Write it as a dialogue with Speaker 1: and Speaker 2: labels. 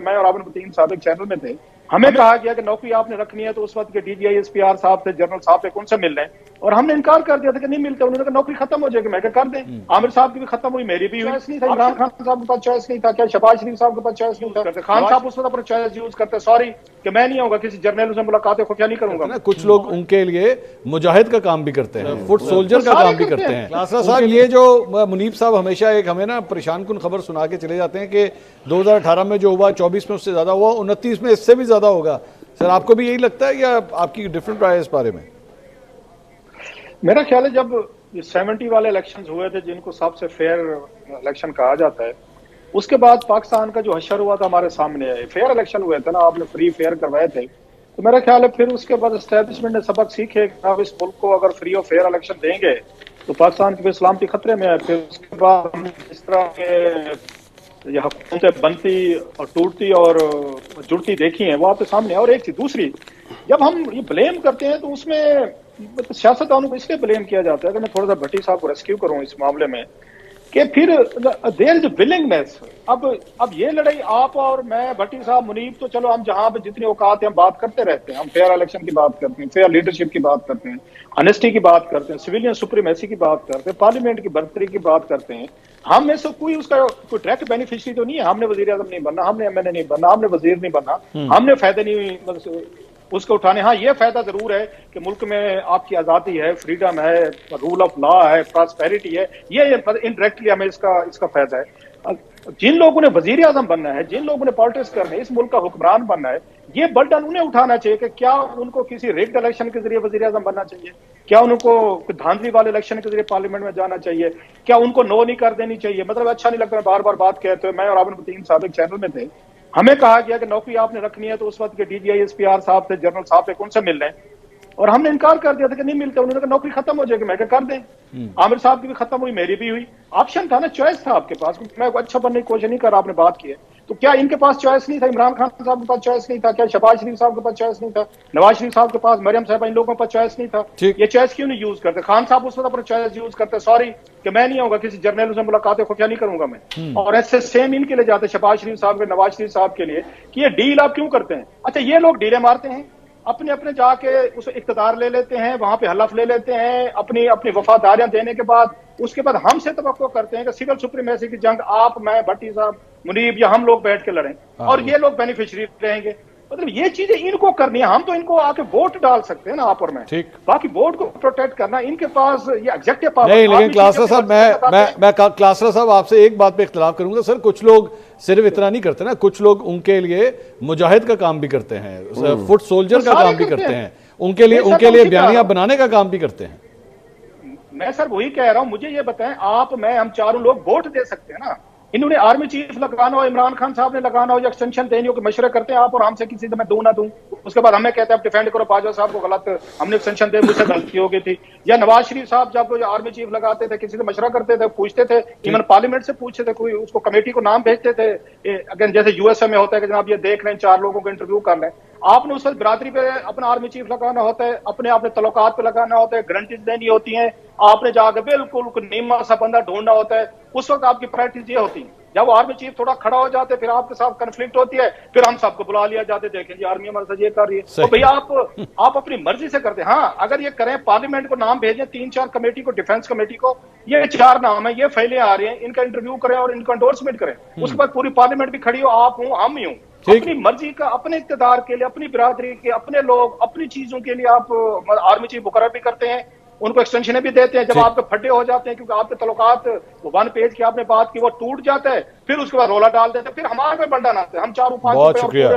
Speaker 1: मैं और आपने 3 साल एक चैनल में थे, हमें कहा गया कि नौकरी आपने रखनी है तो उस वक्त के डीजीआई एसपीआर साहब थे, जनरल साहब थे, उनसे मिल लें। और हमने इनकार कर दिया था कि नहीं मिलते। उन्होंने कहा नौकरी खत्म हो जाएगी। मैं कहा कर दें। आमिर साहब की भी खत्म हुई, मेरी भी हुई। चॉइस नहीं था, इमरान खान साहब के पास चॉइस नहीं था, क्या शहबाज शरीफ साहब के पास चॉइस नहीं था। खान साहब उस वक्त अपना चॉइस यूज करते, सॉरी कि मैं नहीं आऊंगा, किसी जर्नल से मुलाकात खुफिया नहीं करूंगा।
Speaker 2: कुछ लोग उनके लिए मुजाहिद का काम भी करते हैं, फुट सोल्जर का काम भी करते हैं। क्लासरा साहब, ये जो मुनीब साहब हमेशा एक हमें ना परेशान कुन खबर सुना के चले जाते हैं कि 2018 में जो हुआ 24 में उससे ज्यादा हुआ, 29 में इससे भी ज्यादा होगा। सर आपको भी यही लगता है या आपकी डिफरेंट राय है इस बारे में?
Speaker 1: मेरा ख्याल है जब 70 वाले इलेक्शन हुए थे, जिनको सबसे फेयर इलेक्शन कहा जाता है, उसके बाद पाकिस्तान का जो हशर हुआ था हमारे सामने है। फेयर इलेक्शन हुए थे ना, आपने फ्री फेयर करवाए थे। तो मेरा ख्याल है फिर उसके बाद एस्टेब्लिशमेंट ने सबक सीखे कि आप इस मुल्क को अगर फ्री और फेयर इलेक्शन देंगे तो पाकिस्तान की सलामती खतरे में है। फिर उसके बाद इस तरह के यह हुकूमतें बनती और टूटती और जुड़ती देखी हैं, वो आपके सामने। और एक चीज दूसरी, जब हम ये ब्लेम करते हैं तो उसमें सियासतदानों को इसलिए ब्लेम किया जाता है कि मैं थोड़ा सा भट्टी साहब को रेस्क्यू करूं इस मामले में, कि फिर देयर इज विलिंगनेस। अब ये लड़ाई आप और मैं, भट्टी साहब, मुनीब, तो चलो हम जहां पे जितनी औकात है हम बात करते रहते हैं। हम फेयर इलेक्शन की बात करते हैं, फेयर लीडरशिप की बात करते हैं, ऑनेस्टी की बात करते हैं, सिविलियन सुप्रीमेसी की बात करते हैं, पार्लियामेंट की बर्तरी की बात करते हैं। हम में से कोई उसका कोई डायरेक्ट बेनिफिशियरी तो नहीं है। हमने वजीर आजम नहीं बनना, हमने एमएनए नहीं बनना, हमने वजीर नहीं बनना, हमने फायदे नहीं उसको उठाने। हाँ, ये फायदा जरूर है कि मुल्क में आपकी आजादी है, फ्रीडम है, रूल ऑफ लॉ है, प्रॉस्पेरिटी है। ये इनडायरेक्टली हमें इसका फायदा है। जिन लोगों ने वजीर आजम बनना है, जिन लोगों ने पॉलिटिक्स करना है, इस मुल्क का हुक्मरान बनना है, ये बर्डन उन्हें उठाना चाहिए कि क्या उनको किसी रिग्ड इलेक्शन के जरिए वजीर आजम बनना चाहिए, क्या उनको धांधली वाले इलेक्शन के जरिए पार्लियामेंट में जाना चाहिए, क्या उनको नो नहीं कर देनी चाहिए। मतलब अच्छा नहीं लगता, बार बार बात कहते हुए। मैं और आपने 3 साल एक चैनल में थे, हमें कहा गया कि नौकरी आपने रखनी है तो उस वक्त के डीजीआई एसपीआर साहब थे, जनरल साहब थे, उनसे मिल लें। और हमने इनकार कर दिया था कि नहीं मिलते। उन्होंने कहा नौकरी खत्म हो जाएगी। मैं कहा कर दें। आमिर साहब की भी खत्म हुई, मेरी भी हुई। ऑप्शन था ना, चॉइस था आपके पास। मैं अच्छा बनने की कोशिश नहीं कर रहा, आपने बात की है तो क्या इनके पास चॉइस नहीं था? इमरान खान साहब के पास चॉइस नहीं था? क्या शहबाज शरीफ साहब के पास चॉइस नहीं था? नवाज शरीफ साहब के पास, मरियम साहब, इन लोगों के पास चॉइस नहीं था? ये चॉइस क्यों नहीं यूज करते? खान साहब उस वक्त अपना चॉइस यूज करते, सॉरी कि मैं नहीं आऊंगा, किसी जर्नल से मुलाकात खुफिया नहीं करूंगा मैं। और ऐसे सेम इनके लिए जाते, शहबाज शरीफ साहब के, नवाज शरीफ साहब के लिए, कि ये डील आप क्यों करते हैं? अच्छा, ये लोग डीले मारते हैं, अपने अपने जाके उस इख्तिदार ले लेते हैं, वहां पे हलफ ले लेते हैं अपनी अपनी वफादारियां देने के बाद। उसके बाद हमसे तवक्को करते हैं कि सिविल सुप्रीमेसी की जंग आप, मैं, भट्टी साहब, मुनीब या हम लोग बैठ के लड़ें और ये लोग बेनिफिशियरी रहेंगे। मतलब ये चीजें इनको करनी है। हम तो इनको आके वोट डाल सकते हैं ना, आप और मैं।
Speaker 2: ठीक,
Speaker 1: बाकी वोट को प्रोटेक्ट करना इनके पास ये एग्जेक्टिव पावर
Speaker 2: नहीं। लेकिन क्लासरा साहब, मैं क्लासरा साहब आपसे एक बात पे इख्तिलाफ करूंगा। सर कुछ लोग सिर्फ इतना नहीं करते ना, कुछ लोग उनके लिए मुजाहिद का काम भी करते हैं, फुट सोल्जर का काम भी करते हैं, उनके लिए बयानियां बनाने का काम भी करते हैं।
Speaker 1: मैं सर वही कह रहा हूं, मुझे ये बताएं, आप, मैं, हम चारों लोग वोट दे सकते हैं ना। इन्होंने आर्मी चीफ लगाना हो, इमरान खान साहब ने लगाना हो या एक्सटेंशन देनी हो, कि मशवरे करते हैं आप और हमसे, किसी से मैं दूं ना दूं। उसके बाद हमें कहते हैं आप डिफेंड करो बाजवा साहब को, गलत, हमने एक्सटेंशन दे, मुझसे गलती हो गई थी। या नवाज शरीफ साहब जब आर्मी चीफ लगाते थे, किसी से मशवरा करते थे, पूछते थे, इवन पार्लियामेंट से पूछते थे, कोई उसको कमेटी को नाम भेजते थे। अगेन जैसे यूएसए में होता है कि जनाब ये देख लें, 4 लोगों को इंटरव्यू कर लें। आपने उस वक्त बिरादरी पे अपना आर्मी चीफ लगाना होता है, अपने तल्लुकात पे लगाना होता है, गारंटीज देनी होती हैं। आपने जाकर बिल्कुल नीमा सा बंदा ढूंढना होता है। उस वक्त आपकी प्रायोरिटीज ये होती है। जब आर्मी चीफ थोड़ा खड़ा हो जाते, फिर आपके साथ कन्फ्लिक्ट होती है, फिर हम सबको बुला लिया जाते, देखें जी आर्मी हमारे साथ ये कर रही है। तो भैया आप अपनी मर्जी से करते हैं। हाँ, अगर ये करें, पार्लियामेंट को नाम भेजें 3-4 कमेटी को, डिफेंस कमेटी को, ये 4 नाम है, ये फैले आ रहे हैं, इनका इंटरव्यू करें और इनको एंडोर्समेंट करें। उसके बाद पूरी पार्लियामेंट भी खड़ी हो, आप हूं, हम ही हूं, अपनी मर्जी का, अपने इक़्तिदार के लिए, अपनी बिरादरी के, अपने लोग, अपनी चीजों के लिए आप आर्मी चीफ मुकर्रर भी करते हैं, उनको एक्सटेंशन भी देते हैं। जब आपके फटे हो जाते हैं, क्योंकि आपके तल्लुकात, वो 1 पेज की आपने बात की, वो टूट जाता है, फिर उसके बाद रोला डाल देते हैं, फिर हमारे पे बंडा आते हैं, हम 4-5
Speaker 2: बहुत शुक्रिया।